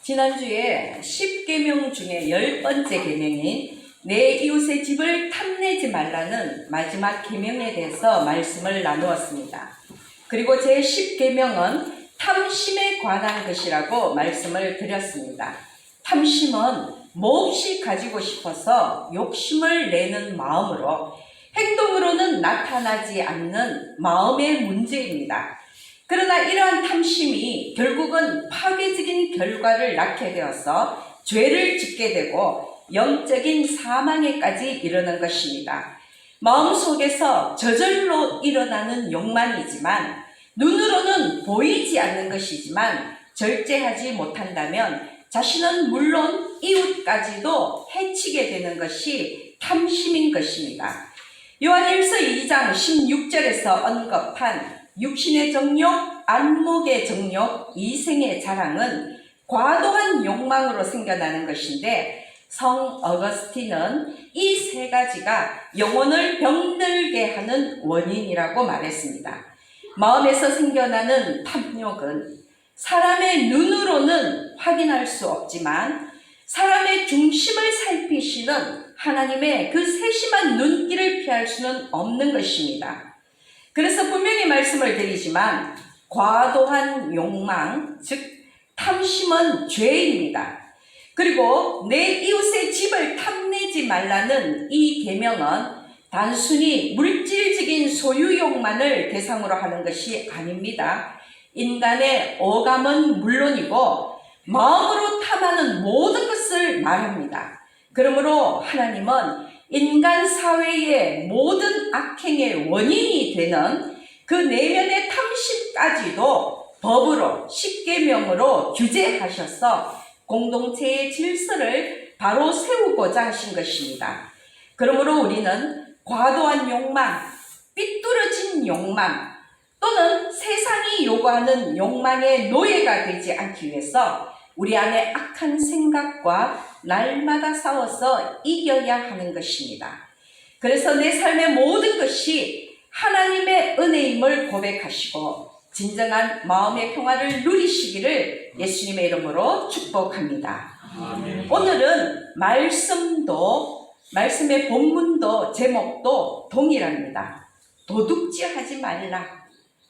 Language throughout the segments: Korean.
지난주에 10계명 중에 10번째 계명인 내 이웃의 집을 탐내지 말라는 마지막 계명에 대해서 말씀을 나누었습니다. 그리고 제 10계명은 탐심에 관한 것이라고 말씀을 드렸습니다. 탐심은 몹시 가지고 싶어서 욕심을 내는 마음으로 행동으로는 나타나지 않는 마음의 문제입니다. 그러나 이러한 탐심이 결국은 파괴적인 결과를 낳게 되어서 죄를 짓게 되고 영적인 사망에까지 이르는 것입니다. 마음속에서 저절로 일어나는 욕망이지만 눈으로는 보이지 않는 것이지만 절제하지 못한다면 자신은 물론 이웃까지도 해치게 되는 것이 탐심인 것입니다. 요한일서 2장 16절에서 언급한 육신의 정욕, 안목의 정욕, 이생의 자랑은 과도한 욕망으로 생겨나는 것인데 성 어거스틴은 이 세 가지가 영혼을 병들게 하는 원인이라고 말했습니다. 마음에서 생겨나는 탐욕은 사람의 눈으로는 확인할 수 없지만 사람의 중심을 살피시는 하나님의 그 세심한 눈길을 피할 수는 없는 것입니다. 그래서 분명히 말씀을 드리지만 과도한 욕망, 즉 탐심은 죄입니다. 그리고 내 이웃의 집을 탐내지 말라는 이 계명은 단순히 물질적인 소유욕만을 대상으로 하는 것이 아닙니다. 인간의 오감은 물론이고 마음으로 탐하는 모든 것을 말합니다. 그러므로 하나님은 인간 사회의 모든 악행의 원인이 되는 그 내면의 탐심까지도 법으로 10계명으로 규제하셔서 공동체의 질서를 바로 세우고자 하신 것입니다. 그러므로 우리는 과도한 욕망, 삐뚤어진 욕망 또는 세상이 요구하는 욕망의 노예가 되지 않기 위해서 우리 안에 악한 생각과 날마다 싸워서 이겨야 하는 것입니다. 그래서 내 삶의 모든 것이 하나님의 은혜임을 고백하시고 진정한 마음의 평화를 누리시기를 예수님의 이름으로 축복합니다. 아멘. 오늘은 말씀의 본문도 제목도 동일합니다. 도둑질하지 말라.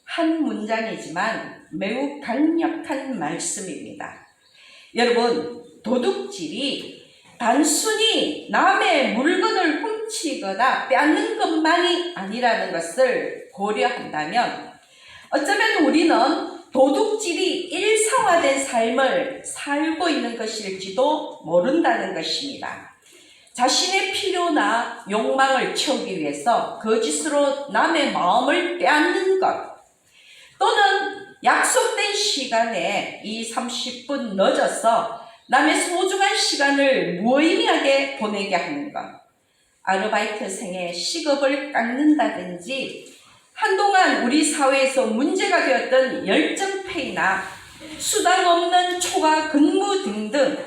한 문장이지만 매우 강력한 말씀입니다. 여러분, 도둑질이 단순히 남의 물건을 훔치거나 빼앗는 것만이 아니라는 것을 고려한다면 어쩌면 우리는 도둑질이 일상화된 삶을 살고 있는 것일지도 모른다는 것입니다. 자신의 필요나 욕망을 채우기 위해서 거짓으로 남의 마음을 빼앗는 것 또는 약속된 시간에 30분 늦어서 남의 소중한 시간을 무의미하게 보내게 하는 것, 아르바이트생의 식업을 깎는다든지 한동안 우리 사회에서 문제가 되었던 열정페이나 수당 없는 초과 근무 등등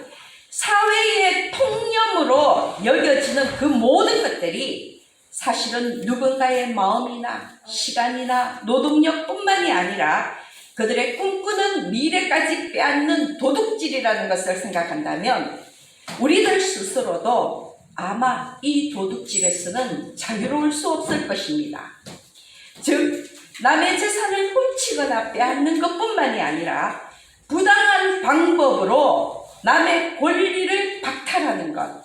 사회의 통념으로 여겨지는 그 모든 것들이 사실은 누군가의 마음이나 시간이나 노동력뿐만이 아니라 그들의 꿈꾸는 미래까지 빼앗는 도둑질이라는 것을 생각한다면 우리들 스스로도 아마 이 도둑질에서는 자유로울 수 없을 것입니다. 즉 남의 재산을 훔치거나 빼앗는 것뿐만이 아니라 부당한 방법으로 남의 권리를 박탈하는 것,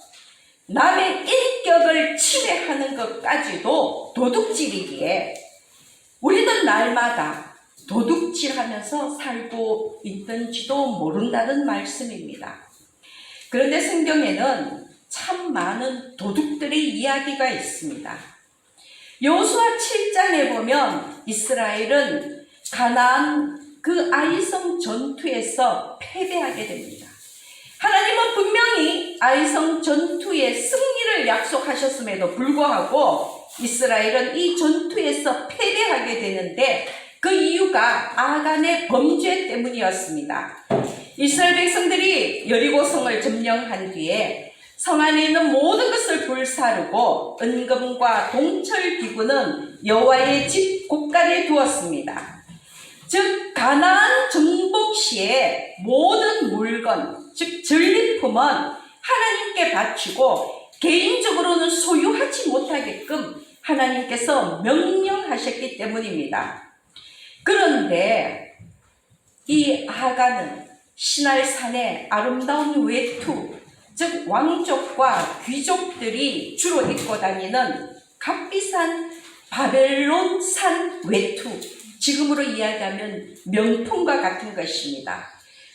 남의 인격을 침해하는 것까지도 도둑질이기에 우리는 날마다 도둑질하면서 살고 있는지도 모른다는 말씀입니다. 그런데 성경에는 참 많은 도둑들의 이야기가 있습니다. 여호수아 7장에 보면 이스라엘은 가나안 그 아이성 전투에서 패배하게 됩니다. 하나님은 분명히 아이성 전투의 승리를 약속하셨음에도 불구하고 이스라엘은 이 전투에서 패배하게 되는데 그 이유가 아간의 범죄 때문이었습니다. 이스라엘 백성들이 여리고성을 점령한 뒤에 성 안에 있는 모든 것을 불사르고 은금과 동철 기구는 여호와의 집 곳간에 두었습니다. 즉 가나안 정복 동시에 모든 물건, 즉 전리품은 하나님께 바치고 개인적으로는 소유하지 못하게끔 하나님께서 명령하셨기 때문입니다. 그런데 이 아간은 시날산의 아름다운 외투, 즉 왕족과 귀족들이 주로 입고 다니는 값비싼 바벨론산 외투, 지금으로 이야기하면 명품과 같은 것입니다.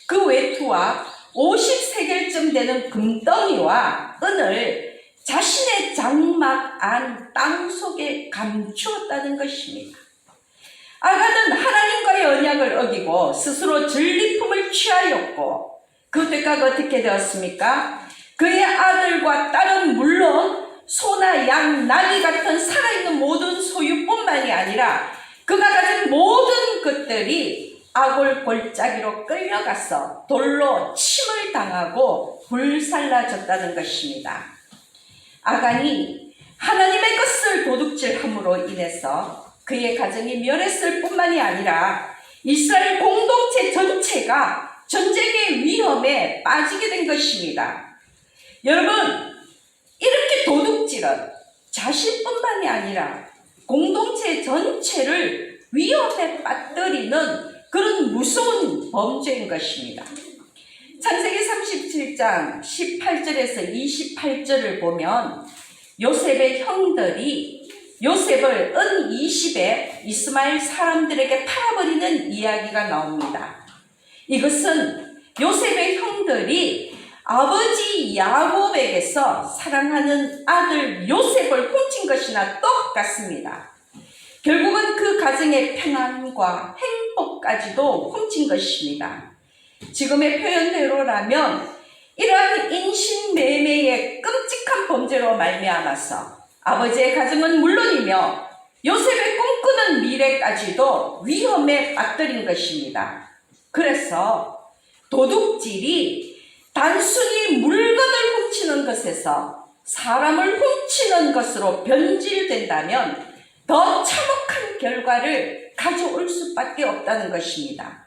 그 외투와 50세겔쯤 되는 금덩이와 은을 자신의 장막 안 땅속에 감추었다는 것입니다. 아간은 하나님과의 언약을 어기고 스스로 전리품을 취하였고 그 대가가 어떻게 되었습니까? 그의 아들과 딸은 물론 소나 양, 나귀 같은 살아있는 모든 소유뿐만이 아니라 그가 가진 모든 것들이 아골 골짜기로 끌려가서 돌로 침을 당하고 불살라졌다는 것입니다. 아간이 하나님의 것을 도둑질함으로 인해서 그의 가정이 멸했을 뿐만이 아니라 이스라엘 공동체 전체가 전쟁의 위험에 빠지게 된 것입니다. 여러분, 이렇게 도둑질은 자신뿐만이 아니라 공동체 전체를 위험에 빠뜨리는 그런 무서운 범죄인 것입니다. 창세기 37장 18절에서 28절을 보면 요셉의 형들이 요셉을 은 20에 이스마엘 사람들에게 팔아버리는 이야기가 나옵니다. 이것은 요셉의 형들이 아버지 야곱에게서 사랑하는 아들 요셉을 훔친 것이나 똑같습니다. 결국은 그 가정의 평안과 행복까지도 훔친 것입니다. 지금의 표현대로라면 이러한 인신매매의 끔찍한 범죄로 말미암아서 아버지의 가정은 물론이며 요셉의 꿈꾸는 미래까지도 위험에 빠뜨린 것입니다. 그래서 도둑질이 단순히 물건을 훔치는 것에서 사람을 훔치는 것으로 변질된다면 더 참혹한 결과를 가져올 수밖에 없다는 것입니다.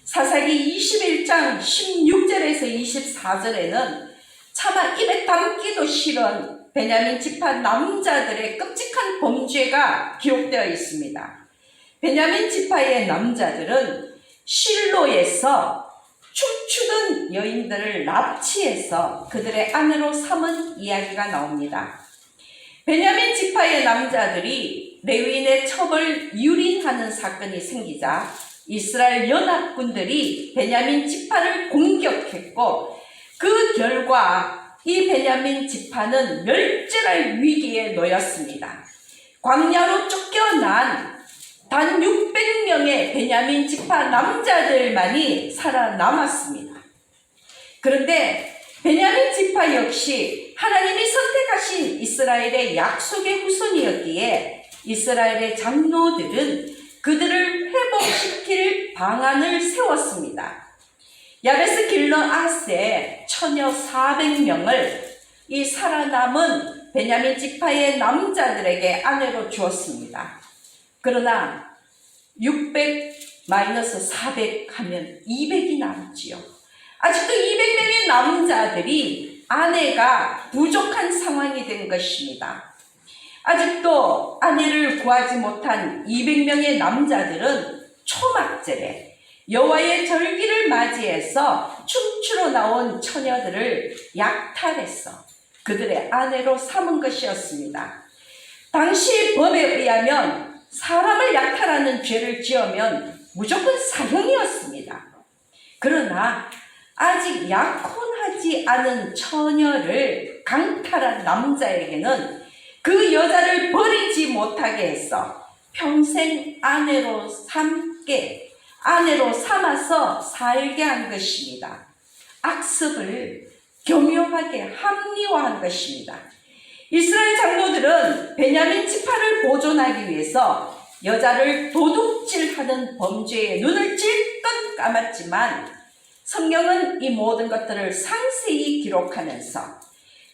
사사기 21장 16절에서 24절에는 차마 입에 담기도 싫은 베냐민 지파 남자들의 끔찍한 범죄가 기록되어 있습니다. 베냐민 지파의 남자들은 실로에서 춤추던 여인들을 납치해서 그들의 아내로 삼은 이야기가 나옵니다. 베냐민 지파의 남자들이 레위인의 첩을 유린하는 사건이 생기자 이스라엘 연합군들이 베냐민 지파를 공격했고 그 결과 이 베냐민 지파는 멸절할 위기에 놓였습니다. 광야로 쫓겨난 단 600명의 베냐민 지파 남자들만이 살아남았습니다. 그런데 베냐민 지파 역시 하나님이 선택하신 이스라엘의 약속의 후손이었기에 이스라엘의 장로들은 그들을 회복시킬 방안을 세웠습니다. 야베스 길르앗에 처녀 400명을 이 살아남은 베냐민 지파의 남자들에게 아내로 주었습니다. 그러나 600-400 하면 200이 남지요. 아직도 200명의 남자들이 아내가 부족한 상황이 된 것입니다. 아직도 아내를 구하지 못한 200명의 남자들은 초막절에 여호와의 절기를 맞이해서 춤추러 나온 처녀들을 약탈해서 그들의 아내로 삼은 것이었습니다. 당시 법에 의하면 사람을 약탈하는 죄를 지으면 무조건 사형이었습니다. 그러나 아직 약혼하지 않은 처녀를 강탈한 남자에게는 그 여자를 버리지 못하게 해서 평생 아내로 삼아서 살게 한 것입니다. 악습을 교묘하게 합리화한 것입니다. 이스라엘 장로들은 베냐민 지파를 보존하기 위해서 여자를 도둑질하는 범죄에 눈을 찔끔 감았지만 성경은 이 모든 것들을 상세히 기록하면서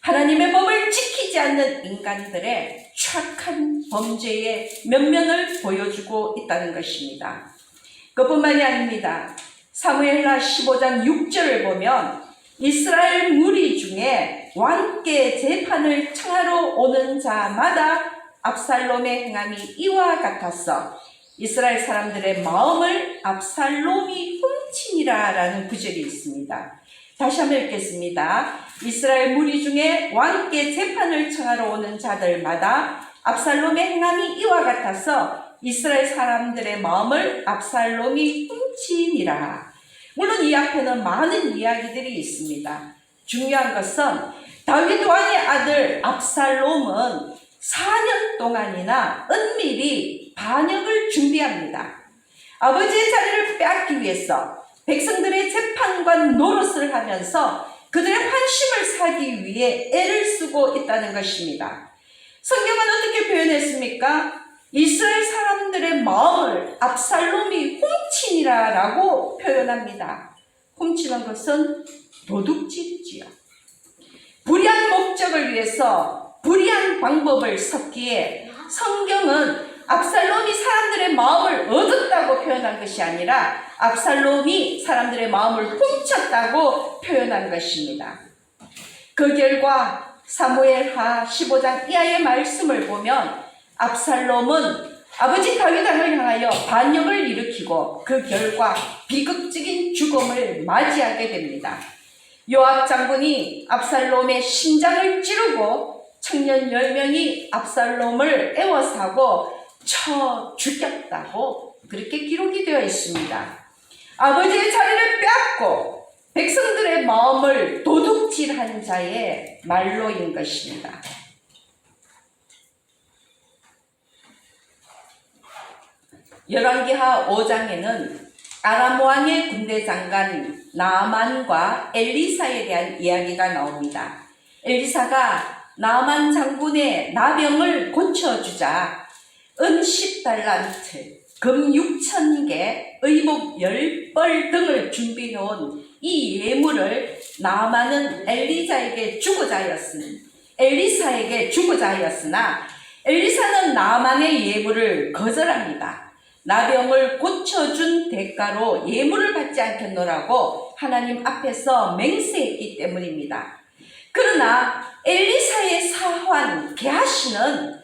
하나님의 법을 지키지 않는 인간들의 추악한 범죄의 면면을 보여주고 있다는 것입니다. 그뿐만이 아닙니다. 사무엘하 15장 6절을 보면 이스라엘 무리 중에 왕께 재판을 청하러 오는 자마다 압살롬의 행함이 이와 같았어 이스라엘 사람들의 마음을 압살롬이 훔치니라 라는 구절이 있습니다. 다시 한번 읽겠습니다. 이스라엘 무리 중에 왕께 재판을 청하러 오는 자들마다 압살롬의 행함이 이와 같아서 이스라엘 사람들의 마음을 압살롬이 훔치니라. 물론 이 앞에는 많은 이야기들이 있습니다. 중요한 것은 다윗 왕의 아들 압살롬은 4년 동안이나 은밀히 반역을 준비합니다. 아버지의 자리를 빼앗기 위해서 백성들의 재판관 노릇을 하면서 그들의 환심을 사기 위해 애를 쓰고 있다는 것입니다. 성경은 어떻게 표현했습니까? 이스라엘 사람들의 마음을 압살롬이 훔치니라 라고 표현합니다. 훔치는 것은 도둑질이지요. 불의한 목적을 위해서 불의한 방법을 썼기에 성경은 압살롬이 사람들의 마음을 얻었다고 표현한 것이 아니라 압살롬이 사람들의 마음을 훔쳤다고 표현한 것입니다. 그 결과 사무엘하 15장 이하의 말씀을 보면 압살롬은 아버지 다윗 왕을 향하여 반역을 일으키고 그 결과 비극적인 죽음을 맞이하게 됩니다. 요압 장군이 압살롬의 심장을 찌르고 청년 10명이 압살롬을 애워싸고 쳐 죽였다고 그렇게 기록이 되어 있습니다. 아버지의 자리를 빼앗고 백성들의 마음을 도둑질한 자의 말로인 것입니다. 열왕기하 5장에는 아람 왕의 군대 장관 나아만과 엘리사에 대한 이야기가 나옵니다. 엘리사가 나아만 장군의 나병을 고쳐주자 은 10달란트, 금 6,000개, 의복 10벌 등을 준비해온 이 예물을 나아만은 엘리사에게 주고자 하였으나 엘리사는 나아만의 예물을 거절합니다. 나병을 고쳐준 대가로 예물을 받지 않겠노라고 하나님 앞에서 맹세했기 때문입니다. 그러나 엘리사의 사환 게하시는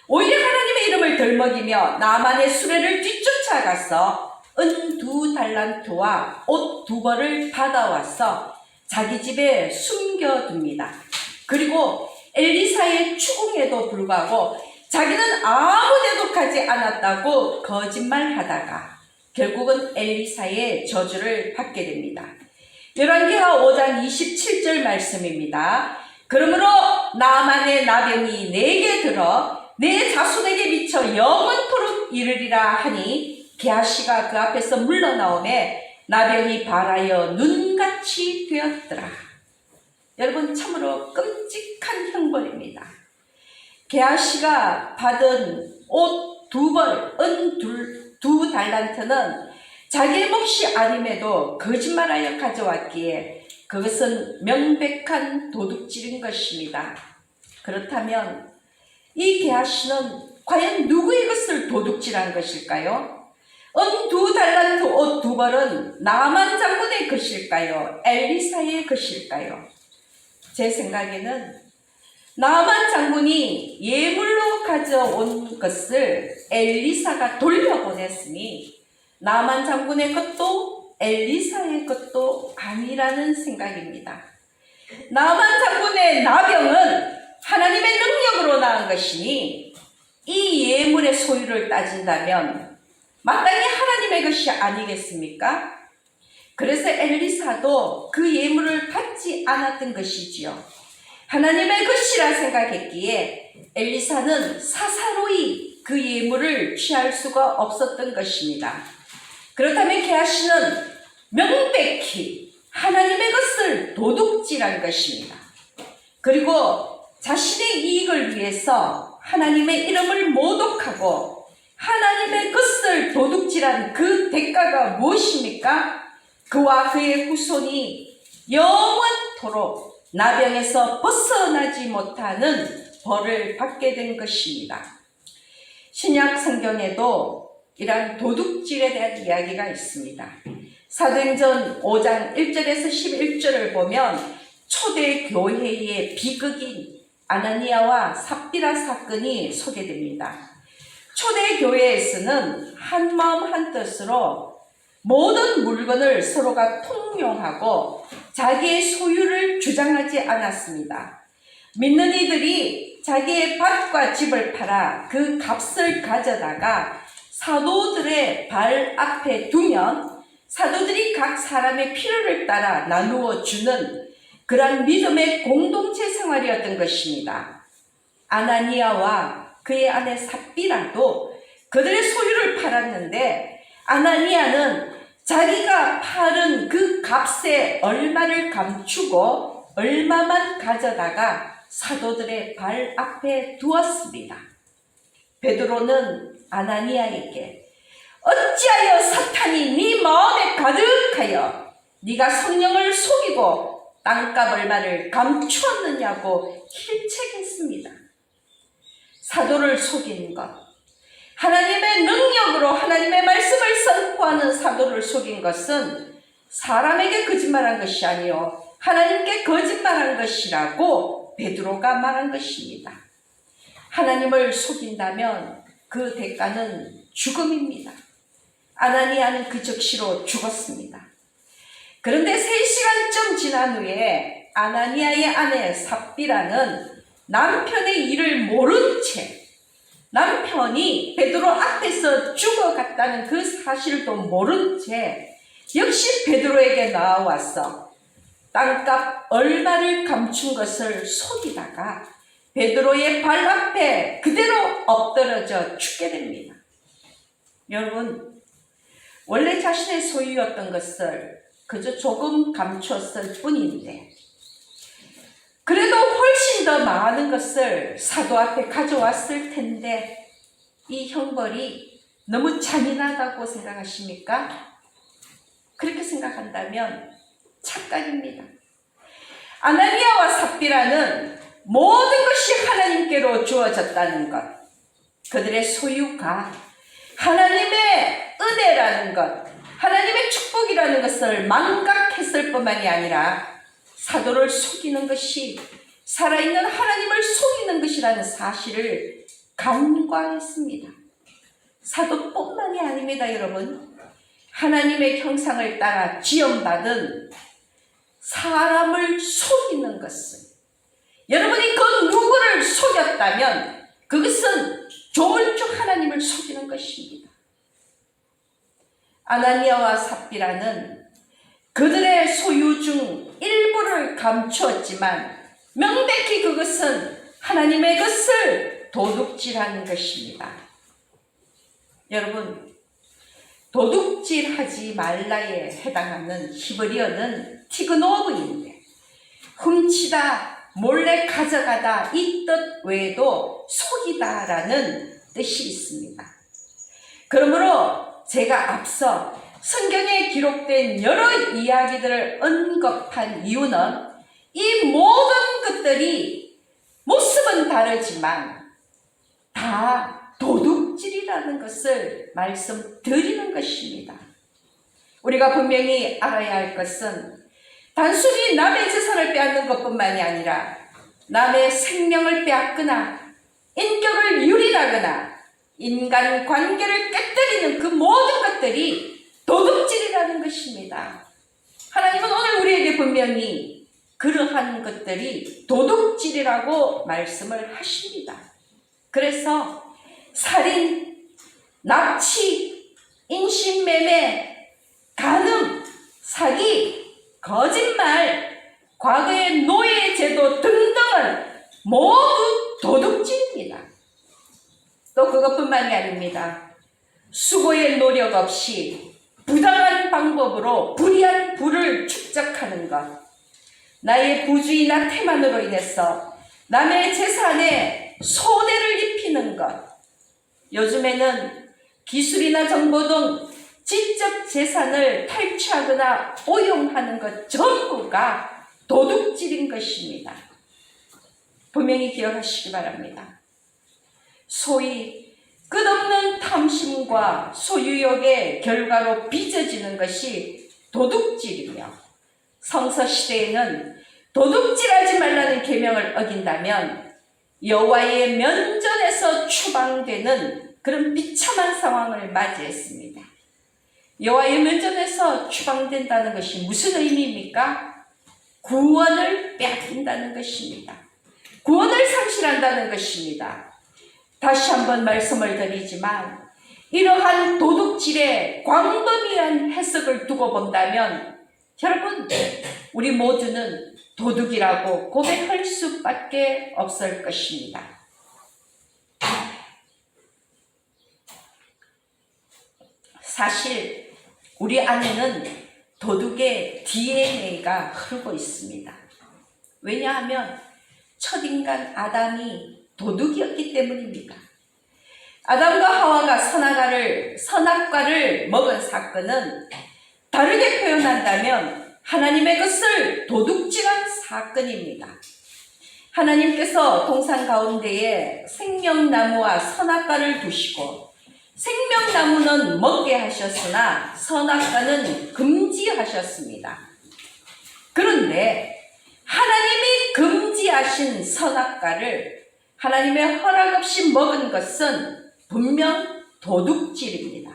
오히려 하나님의 이름을 덜먹이며 나만의 수레를 뒤쫓아가서 은 2달란트와 옷 2벌을 받아와서 자기 집에 숨겨둡니다. 그리고 엘리사의 추궁에도 불구하고 자기는 아무 대독하지 않았다고 거짓말하다가 결국은 엘리사의 저주를 받게 됩니다. 열왕기하 5장 27절 말씀입니다. 그러므로 나아만의 나병이 내게 들어 내 자손에게 미쳐 영원토록 이르리라 하니 게하시가 그 앞에서 물러나오매 나병이 발하여 눈같이 되었더라. 여러분 참으로 끔찍한 형벌입니다. 게하시가 받은 옷 2벌, 은 2달란트는 자기의 몫이 아님에도 거짓말하여 가져왔기에 그것은 명백한 도둑질인 것입니다. 그렇다면 이 게하시는 과연 누구의 것을 도둑질한 것일까요? 은 2달란트 옷 2벌은 나아만 장군의 것일까요? 엘리사의 것일까요? 제 생각에는 나아만 장군이 예물로 가져온 것을 엘리사가 돌려보냈으니 나아만 장군의 것도 엘리사의 것도 아니라는 생각입니다. 나아만 장군의 나병은 하나님의 능력으로 나은 것이니 이 예물의 소유를 따진다면 마땅히 하나님의 것이 아니겠습니까? 그래서 엘리사도 그 예물을 받지 않았던 것이지요. 하나님의 것이라 생각했기에 엘리사는 사사로이 그 예물을 취할 수가 없었던 것입니다. 그렇다면 게하시는 명백히 하나님의 것을 도둑질한 것입니다. 그리고 자신의 이익을 위해서 하나님의 이름을 모독하고 하나님의 것을 도둑질한 그 대가가 무엇입니까? 그와 그의 후손이 영원토록 나병에서 벗어나지 못하는 벌을 받게 된 것입니다. 신약 성경에도 이러한 도둑질에 대한 이야기가 있습니다. 사도행전 5장 1절에서 11절을 보면 초대 교회의 비극인 아나니아와 삽비라 사건이 소개됩니다. 초대 교회에서는 한마음 한뜻으로 모든 물건을 서로가 통용하고 자기의 소유를 주장하지 않았습니다. 믿는 이들이 자기의 밭과 집을 팔아 그 값을 가져다가 사도들의 발 앞에 두면 사도들이 각 사람의 필요를 따라 나누어 주는 그러한 믿음의 공동체 생활이었던 것입니다. 아나니아와 그의 아내 삽비라도 그들의 소유를 팔았는데 아나니아는 자기가 팔은 그 값에 얼마를 감추고 얼마만 가져다가 사도들의 발 앞에 두었습니다. 베드로는 아나니아에게 어찌하여 사탄이 네 마음에 가득하여 네가 성령을 속이고 땅값 얼마를 감추었느냐고 힐책했습니다. 사도를 속인 것, 하나님의 능력으로 하나님의 말씀을 선포하는 사도를 속인 것은 사람에게 거짓말한 것이 아니요 하나님께 거짓말한 것이라고 베드로가 말한 것입니다. 하나님을 속인다면 그 대가는 죽음입니다. 아나니아는 그 즉시로 죽었습니다. 그런데 3시간쯤 지난 후에 아나니아의 아내 삽비라는 남편의 일을 모른 채 남편이 베드로 앞에서 죽어갔다는 그 사실도 모른 채 역시 베드로에게 나와서 땅값 얼마를 감춘 것을 속이다가 베드로의 발 앞에 그대로 엎드러져 죽게 됩니다. 여러분, 원래 자신의 소유였던 것을 그저 조금 감추었을 뿐인데 그래도 훨씬 더 많은 것을 사도 앞에 가져왔을 텐데 이 형벌이 너무 잔인하다고 생각하십니까? 그렇게 생각한다면 착각입니다. 아나니아와 삽비라는 모든 것이 하나님께로 주어졌다는 것, 그들의 소유가 하나님의 은혜라는 것, 하나님의 축복이라는 것을 망각했을 뿐만이 아니라 사도를 속이는 것이 살아있는 하나님을 속이는 것이라는 사실을 간과했습니다. 사도뿐만이 아닙니다, 여러분. 하나님의 형상을 따라 지음받은 사람을 속이는 것은 여러분이 그 누구를 속였다면 그것은 조물주 하나님을 속이는 것입니다. 아나니아와 삽비라는 그들의 소유 중 일부를 감추었지만 명백히 그것은 하나님의 것을 도둑질하는 것입니다. 여러분, 도둑질하지 말라에 해당하는 히브리어는 티그노브인데 훔치다, 몰래 가져가다 이 뜻 외에도 속이다라는 뜻이 있습니다. 그러므로 제가 앞서 성경에 기록된 여러 이야기들을 언급한 이유는 이 모든 것들이 모습은 다르지만 다 도둑질이라는 것을 말씀드리는 것입니다. 우리가 분명히 알아야 할 것은 단순히 남의 재산을 빼앗는 것뿐만이 아니라 남의 생명을 빼앗거나 인격을 유린하거나 인간 관계를 깨뜨리는 그 모든 것들이 도둑질이라는 것입니다. 하나님은 오늘 우리에게 분명히 그러한 것들이 도둑질이라고 말씀을 하십니다. 그래서 살인, 납치, 인신매매, 간음, 사기, 거짓말, 과거의 노예제도 등등은 모두 도둑질입니다. 또 그것뿐만이 아닙니다. 수고의 노력 없이 부당한 방법으로 불이한 부를 축적하는 것, 나의 부주의나 태만으로 인해서 남의 재산에 손해를 입히는 것, 요즘에는 기술이나 정보 등 지적 재산을 탈취하거나 오용하는 것 전부가 도둑질인 것입니다. 분명히 기억하시기 바랍니다. 소위 끝없는 탐심과 소유욕의 결과로 빚어지는 것이 도둑질이며 성서 시대에는 도둑질하지 말라는 계명을 어긴다면 여호와의 면전에서 추방되는 그런 비참한 상황을 맞이했습니다. 여호와의 면전에서 추방된다는 것이 무슨 의미입니까? 구원을 빼앗긴다는 것입니다. 구원을 상실한다는 것입니다. 다시 한번 말씀을 드리지만 이러한 도둑질의 광범위한 해석을 두고 본다면 여러분, 우리 모두는 도둑이라고 고백할 수밖에 없을 것입니다. 사실 우리 안에는 도둑의 DNA가 흐르고 있습니다. 왜냐하면 첫인간 아담이 도둑이었기 때문입니다. 아담과 하와가 선악과를 먹은 사건은 다르게 표현한다면 하나님의 것을 도둑질한 사건입니다. 하나님께서 동산 가운데에 생명나무와 선악과를 두시고 생명나무는 먹게 하셨으나 선악과는 금지하셨습니다. 그런데 하나님이 금지하신 선악과를 하나님의 허락 없이 먹은 것은 분명 도둑질입니다.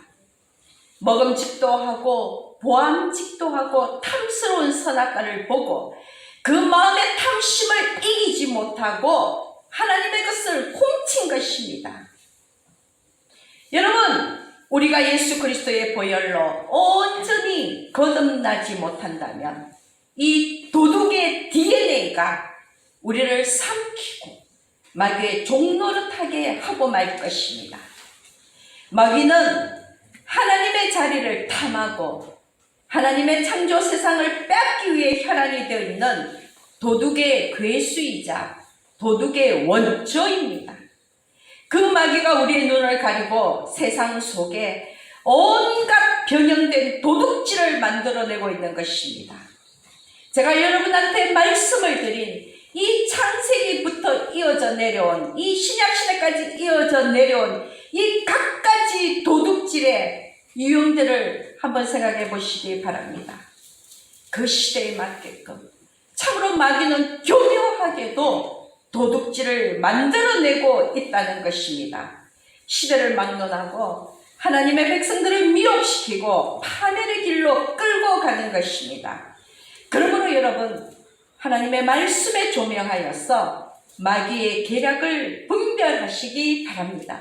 먹음직도 하고 보암직도 하고 탐스러운 선악과를 보고 그 마음의 탐심을 이기지 못하고 하나님의 것을 훔친 것입니다. 여러분, 우리가 예수 그리스도의 보혈로 온전히 거듭나지 못한다면 이 도둑의 DNA가 우리를 삼키고 마귀의 종노릇하게 하고 말 것입니다. 마귀는 하나님의 자리를 탐하고 하나님의 창조 세상을 뺏기 위해 혈안이 되어 있는 도둑의 괴수이자 도둑의 원조입니다. 그 마귀가 우리의 눈을 가리고 세상 속에 온갖 변형된 도둑질을 만들어내고 있는 것입니다. 제가 여러분한테 말씀을 드린 이 창세기부터 이어져 내려온 이 신약시대까지 이어져 내려온 이 갖가지 도둑질의 유형들을 한번 생각해 보시기 바랍니다. 그 시대에 맞게끔 참으로 마귀는 교묘하게도 도둑질을 만들어내고 있다는 것입니다. 시대를 막론하고 하나님의 백성들을 미혹시키고 파멸의 길로 끌고 가는 것입니다. 그러므로 여러분, 하나님의 말씀에 조명하여서 마귀의 계략을 분별하시기 바랍니다.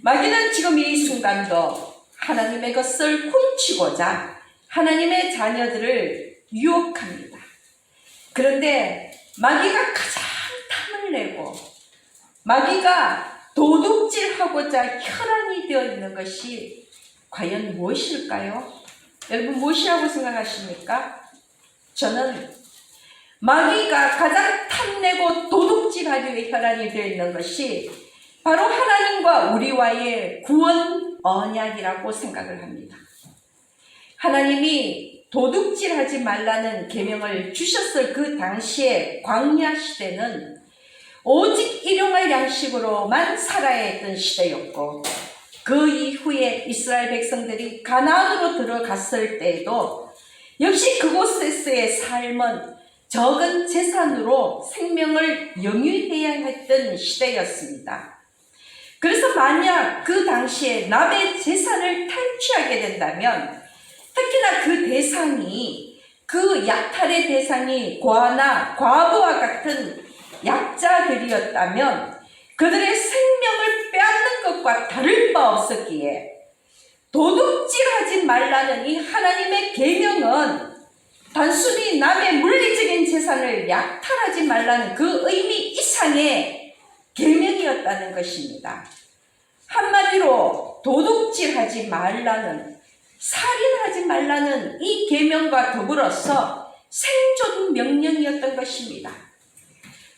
마귀는 지금 이 순간도 하나님의 것을 훔치고자 하나님의 자녀들을 유혹합니다. 그런데 마귀가 가장 탐을 내고 마귀가 도둑질하고자 혈안이 되어 있는 것이 과연 무엇일까요? 여러분, 무엇이라고 생각하십니까? 저는 마귀가 가장 탐내고 도둑질하기 위해 혈안이 되어 있는 것이 바로 하나님과 우리와의 구원 언약이라고 생각을 합니다. 하나님이 도둑질하지 말라는 계명을 주셨을 그 당시의 광야 시대는 오직 일용할 양식으로만 살아야 했던 시대였고, 그 이후에 이스라엘 백성들이 가나안으로 들어갔을 때에도 역시 그곳에서의 삶은 적은 재산으로 생명을 영위해야 했던 시대였습니다. 그래서 만약 그 당시에 남의 재산을 탈취하게 된다면, 특히나 그 대상이, 그 약탈의 대상이 고아나 과부와 같은 약자들이었다면 그들의 생명을 빼앗는 것과 다를 바 없었기에 도둑질하지 말라는 이 하나님의 계명은 단순히 남의 물리적인 재산을 약탈하지 말라는 그 의미 이상의 계명이었다는 것입니다. 한마디로 도둑질하지 말라는, 살인하지 말라는 이 계명과 더불어서 생존 명령이었던 것입니다.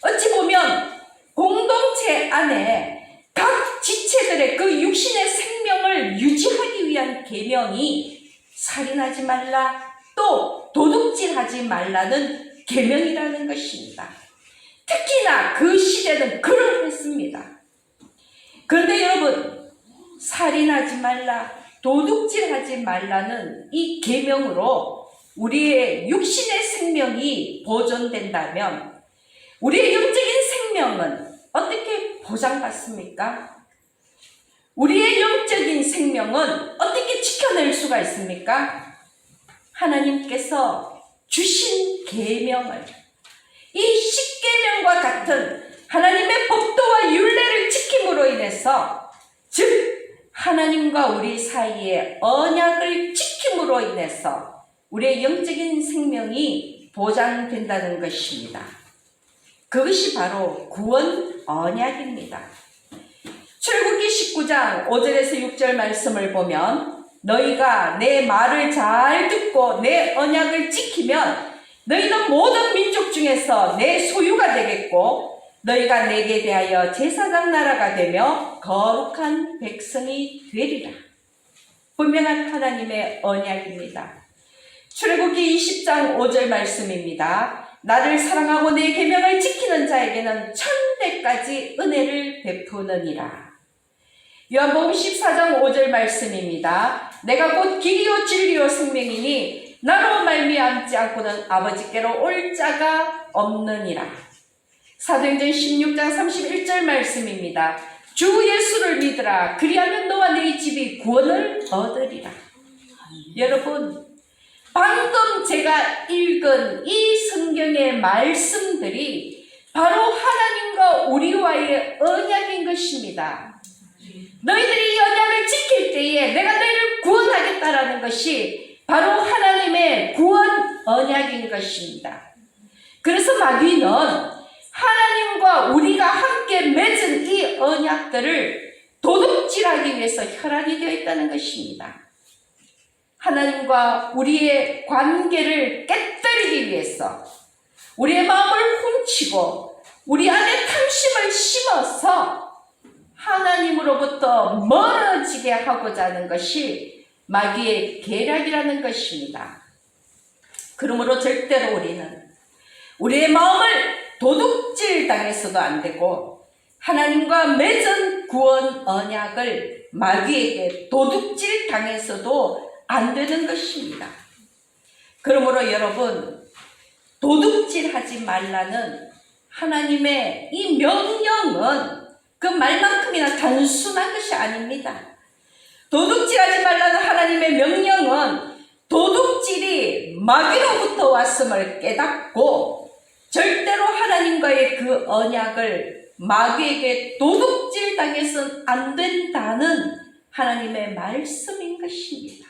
어찌 보면 공동체 안에 각 지체들의 그 육신의 생명을 유지하기 위한 계명이 살인하지 말라, 또 도둑질하지 말라는 계명이라는 것입니다. 특히나 그 시대는 그러했습니다. 그런데 여러분, 살인하지 말라, 도둑질하지 말라는 이 계명으로 우리의 육신의 생명이 보존된다면 우리의 영적인 생명은 어떻게 보장받습니까? 우리의 영적인 생명은 어떻게 지켜낼 수가 있습니까? 하나님께서 주신 계명을, 이 십계명과 같은 하나님의 법도와 율례를 지킴으로 인해서, 즉 하나님과 우리 사이의 언약을 지킴으로 인해서 우리의 영적인 생명이 보장된다는 것입니다. 그것이 바로 구원 언약입니다. 출애굽기 19장 5절에서 6절 말씀을 보면 너희가 내 말을 잘 듣고 내 언약을 지키면 너희는 모든 민족 중에서 내 소유가 되겠고 너희가 내게 대하여 제사장 나라가 되며 거룩한 백성이 되리라. 분명한 하나님의 언약입니다. 출애굽기 20장 5절 말씀입니다. 나를 사랑하고 내 계명을 지키는 자에게는 천대까지 은혜를 베푸느니라. 요한복음 14장 5절 말씀입니다. 내가 곧 길이요 진리요 생명이니 나로 말미암지 않고는 아버지께로 올 자가 없느니라. 사도행전 16장 31절 말씀입니다. 주 예수를 믿으라. 그리하면 너와 네 집이 구원을 얻으리라. 여러분, 방금 제가 읽은 이 성경의 말씀들이 바로 하나님과 우리와의 언약인 것입니다. 너희들이 이 언약을 지킬 때에 내가 너희를 구원하겠다라는 것이 바로 하나님의 구원 언약인 것입니다. 그래서 마귀는 하나님과 우리가 함께 맺은 이 언약들을 도둑질하기 위해서 혈안이 되어 있다는 것입니다. 하나님과 우리의 관계를 깨뜨리기 위해서 우리의 마음을 훔치고 우리 안에 탐심을 심어서 하나님으로부터 멀어지게 하고자 하는 것이 마귀의 계략이라는 것입니다. 그러므로 절대로 우리는 우리의 마음을 도둑질 당해서도 안 되고 하나님과 맺은 구원 언약을 마귀에게 도둑질 당해서도 안 되는 것입니다. 그러므로 여러분, 도둑질하지 말라는 하나님의 이 명령은 그 말만큼이나 단순한 것이 아닙니다. 도둑질하지 말라는 하나님의 명령은 도둑질이 마귀로부터 왔음을 깨닫고 절대로 하나님과의 그 언약을 마귀에게 도둑질 당해서는 안 된다는 하나님의 말씀인 것입니다.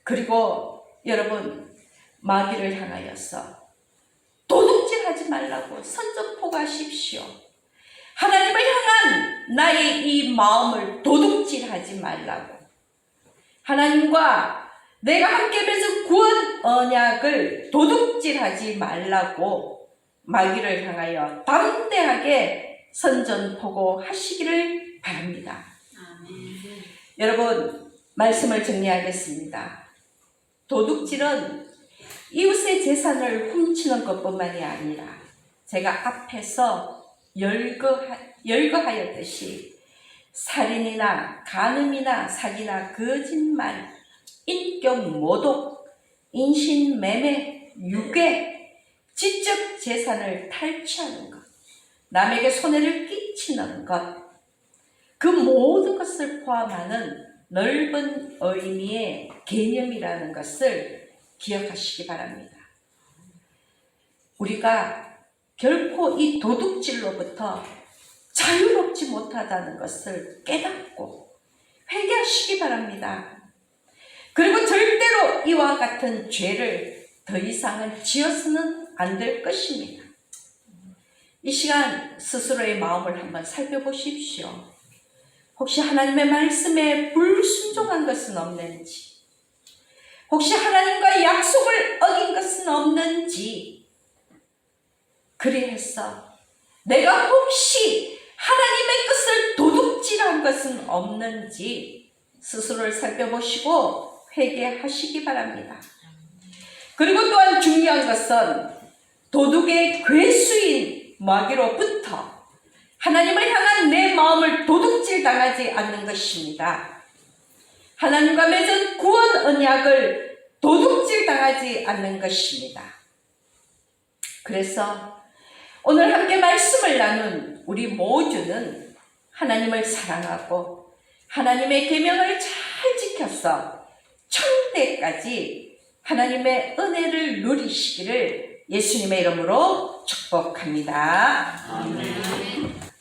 그리고 여러분, 마귀를 향하여서 도둑질하지 말라고 선전포고하십시오. 하나님을 향한 나의 이 마음을 도둑질하지 말라고, 하나님과 내가 함께 맺은 구원 언약을 도둑질하지 말라고 마귀를 향하여 담대하게 선전포고하시기를 바랍니다. 아멘. 여러분, 말씀을 정리하겠습니다. 도둑질은 이웃의 재산을 훔치는 것뿐만이 아니라 제가 앞에서 열거하였듯이 살인이나 간음이나 사기나 거짓말, 인격 모독, 인신매매, 유괴, 지적 재산을 탈취하는 것, 남에게 손해를 끼치는 것, 그 모든 것을 포함하는 넓은 의미의 개념이라는 것을 기억하시기 바랍니다. 우리가 결코 이 도둑질로부터 자유롭지 못하다는 것을 깨닫고 회개하시기 바랍니다. 그리고 절대로 이와 같은 죄를 더 이상은 지어서는 안 될 것입니다. 이 시간 스스로의 마음을 한번 살펴보십시오. 혹시 하나님의 말씀에 불순종한 것은 없는지, 혹시 하나님과의 약속을 어긴 것은 없는지, 그리해서 내가 혹시 하나님의 것을 도둑질한 것은 없는지 스스로를 살펴보시고 회개하시기 바랍니다. 그리고 또한 중요한 것은 도둑의 괴수인 마귀로부터 하나님을 향한 내 마음을 도둑질 당하지 않는 것입니다. 하나님과 맺은 구원 언약을 도둑질 당하지 않는 것입니다. 그래서 오늘 함께 말씀을 나눈 우리 모두는 하나님을 사랑하고 하나님의 계명을 잘 지켜서 천대까지 하나님의 은혜를 누리시기를 예수님의 이름으로 축복합니다. 아멘.